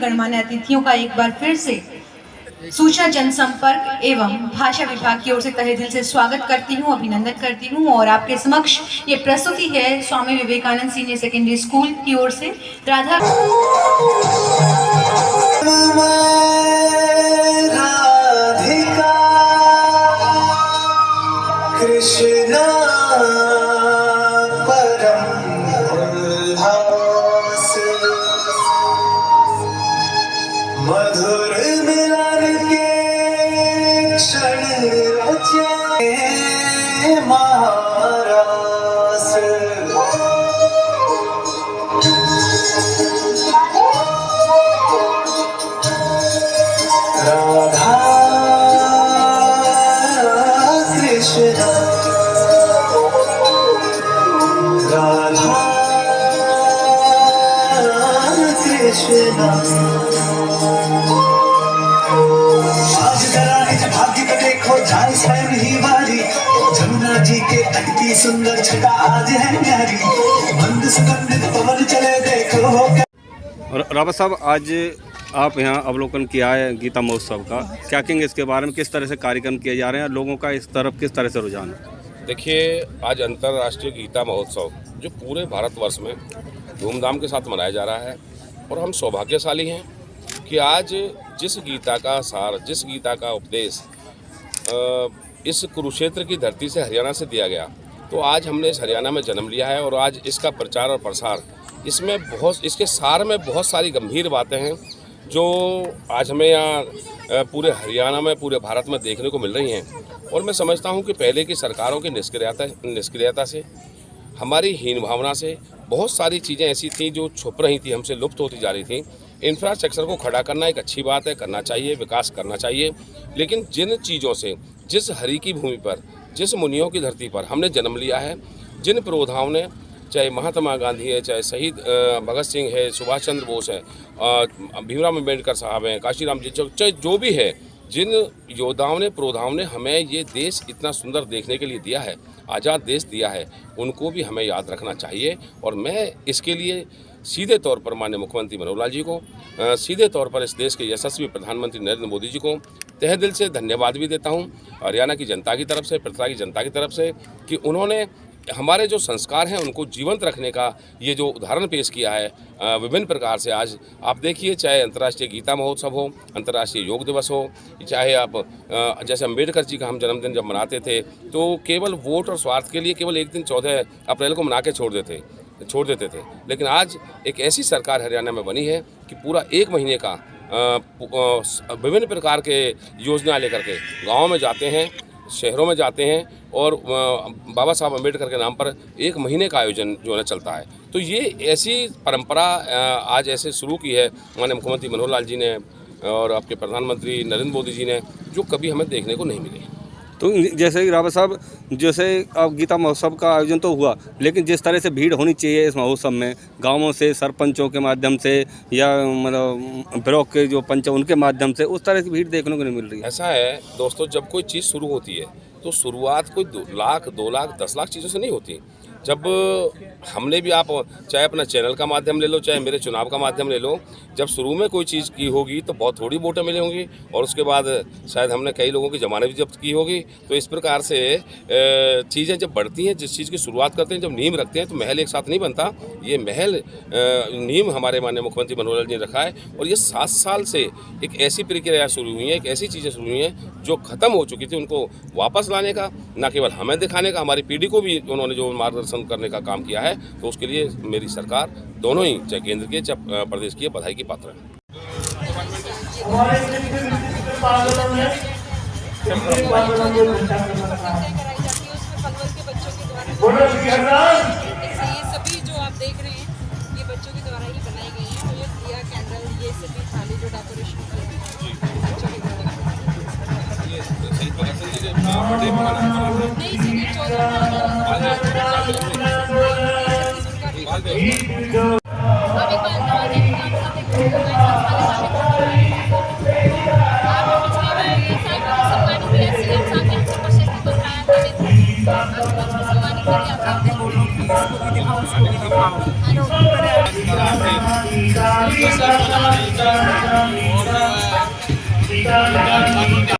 गणमान्य अतिथियों का एक बार फिर से सूचना जनसंपर्क एवं भाषा विभाग की ओर से तहे दिल से स्वागत करती हूँ, अभिनंदन करती हूँ। और आपके समक्ष ये प्रस्तुति है Swami Vivekananda senior secondary school की ओर से राधा कृष्णा परम उल्लास मधुर मिलन के क्षण रचे महारास राधा कृष्ण राधा कृष्ण आज जरा इस भाग्य को देखो जाए स्वयं ही बारी जमुना जी के तट की सुंदर छटा आज है न्यारी मंद सुगंधित पवन चले देखो। रावत साहब, आज आप यहाँ अवलोकन किया है गीता महोत्सव का, क्या कहेंगे इसके बारे में? किस तरह से कार्यक्रम किए जा रहे हैं, लोगों का इस तरफ किस तरह से रुझान है? देखिए, आज अंतर्राष्ट्रीय गीता महोत्सव जो पूरे भारतवर्ष में धूमधाम के साथ मनाया जा रहा है और हम सौभाग्यशाली हैं कि आज जिस गीता का सार, जिस गीता का उपदेश इस कुरुक्षेत्र की धरती से हरियाणा से दिया गया, तो आज हमने इस हरियाणा में जन्म लिया है और आज इसका प्रचार और प्रसार इसके सार में बहुत सारी गंभीर बातें हैं जो आज हमें यहाँ पूरे हरियाणा में, पूरे भारत में देखने को मिल रही हैं। और मैं समझता हूँ कि पहले की सरकारों की निष्क्रियता से, हमारी हीन भावना से बहुत सारी चीज़ें ऐसी थी जो छुप रही थी, हमसे लुप्त होती जा रही थी। इंफ्रास्ट्रक्चर को खड़ा करना एक अच्छी बात है, करना चाहिए, विकास करना चाहिए, लेकिन जिन चीज़ों से, जिस हरि की भूमि पर, जिस मुनियों की धरती पर हमने जन्म लिया है, जिन पुरोधाओं ने, चाहे महात्मा गांधी है, चाहे शहीद भगत सिंह है, सुभाष चंद्र बोस है, भीमराव अम्बेडकर साहब हैं, काशीराम जी, चाहे जो भी है, जिन योद्धाओं ने, पुरोधाओं ने हमें ये देश इतना सुंदर देखने के लिए दिया है, आज़ाद देश दिया है, उनको भी हमें याद रखना चाहिए। और मैं इसके लिए सीधे तौर पर माननीय मुख्यमंत्री मनोहर लाल जी को, सीधे तौर पर इस देश के यशस्वी प्रधानमंत्री नरेंद्र मोदी जी को तहे दिल से धन्यवाद भी देता हूँ, हरियाणा की जनता की तरफ से, पृथ्वी की जनता की तरफ से, कि उन्होंने हमारे जो संस्कार हैं उनको जीवंत रखने का ये जो उदाहरण पेश किया है विभिन्न प्रकार से। आज आप देखिए, चाहे अंतर्राष्ट्रीय गीता महोत्सव हो, अंतर्राष्ट्रीय योग दिवस हो, चाहे आप जैसे अम्बेडकर जी का हम जन्मदिन जब मनाते थे तो केवल वोट और स्वार्थ के लिए केवल एक दिन 14 अप्रैल को मना के छोड़ देते थे, लेकिन आज एक ऐसी सरकार हरियाणा में बनी है कि पूरा एक महीने का विभिन्न प्रकार के योजना लेकर के गाँव में जाते हैं, शहरों में जाते हैं और बाबा साहब अम्बेडकर के नाम पर एक महीने का आयोजन जो है चलता है। तो ये ऐसी परंपरा आज ऐसे शुरू की है माननीय मुख्यमंत्री मनोहर लाल जी ने और आपके प्रधानमंत्री नरेंद्र मोदी जी ने, जो कभी हमें देखने को नहीं मिली। तो जैसे रावत साहब, जैसे अब गीता महोत्सव का आयोजन तो हुआ, लेकिन जिस तरह से भीड़ होनी चाहिए इस महोत्सव में, गांवों से, सरपंचों के माध्यम से या मतलब ब्लॉक के जो पंच उनके माध्यम से, उस तरह की भीड़ देखने को नहीं मिल रही है। ऐसा है दोस्तों, जब कोई चीज़ शुरू होती है तो शुरुआत कोई 2 लाख, 2 लाख, 10 लाख चीज़ों से नहीं होती। जब हमने भी, आप चाहे अपना चैनल का माध्यम ले लो, चाहे मेरे चुनाव का माध्यम ले लो, जब शुरू में कोई चीज़ की होगी तो बहुत थोड़ी वोटें मिली होंगी और उसके बाद शायद हमने कई लोगों की जमानत भी जब्त की होगी। तो इस प्रकार से चीज़ें जब बढ़ती हैं, जिस चीज़ की शुरुआत करते हैं, जब नींव रखते हैं तो महल एक साथ नहीं बनता। ये महल नींव हमारे माननीय मुख्यमंत्री मनोहर लाल जी ने रखा है और ये 7 साल से एक ऐसी प्रक्रिया शुरू हुई है, एक ऐसी चीज़ें शुरू हुई हैं जो ख़त्म हो चुकी थी, उनको वापस लाने का, न केवल हमें दिखाने का, हमारी पीढ़ी को भी उन्होंने जो मार्गदर्शन करने का काम किया है, तो उसके लिए मेरी सरकार दोनों ही, चाहे केंद्र की चाहे प्रदेश की, बधाई की पात्र है। सभी जो आप देख रहे हैं ये बच्चों के द्वारा ही बनाई गई है। और ये दिया, कैंडल, ये सभी थाली जो डेकोरेशन और